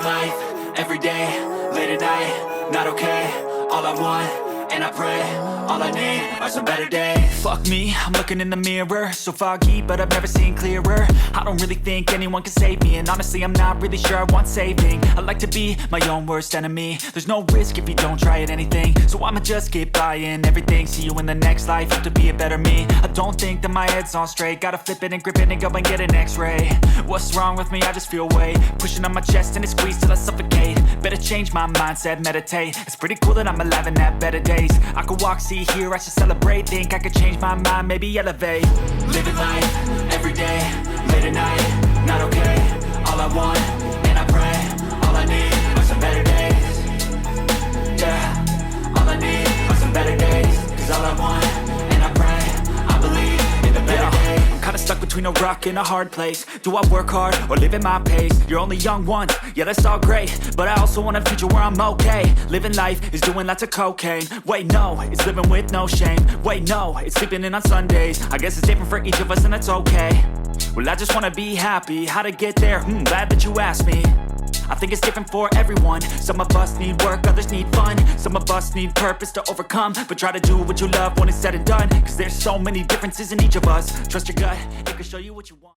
Living life, everyday, late at night, not okay. All I want, and I pray, all I need are some better days. Fuck me, I'm looking in the mirror, so foggy, but I've never seen clearer. I don't really think anyone can save me, and honestly I'm not really sure I want saving. I like to be my own worst enemy. There's no risk if you don't try at anything, so I'ma just keep buying everything. See you in the next life, have to be a better me. I don't think that my head's on straight, gotta flip it and grip it and go and get an x-ray. What's wrong with me? I just feel weight pushing on my chest and it squeezes till I suffocate. Better change my mindset, meditate. It's pretty cool that I'm alive and have better days. I could walk, see, hear, I should celebrate. Think I could change my mind, maybe elevate. Living life, everyday, late at night, not okay. All I want, and I pray, all I need are some better days. Yeah, all I need are some better days. Cause all I want, and I pray, I believe in the better days. I'm kinda stuck between a rock and a hard place. Do I work hard or live at my pace? You're only young once, yeah that's all great, but I also want a future where I'm okay. Living life is doing lots of cocaine. Wait no, it's living with no shame. Wait no, it's sleeping in on Sundays. I guess it's different for each of us and that's okay. Well I just wanna be happy, how to get there? Glad that you asked me. I think it's different for everyone. Some of us need work, others need fun. Some of us need purpose to overcome. But try to do what you love when it's said and done. Cause there's so many differences in each of us. Trust your gut, it can show you what you want.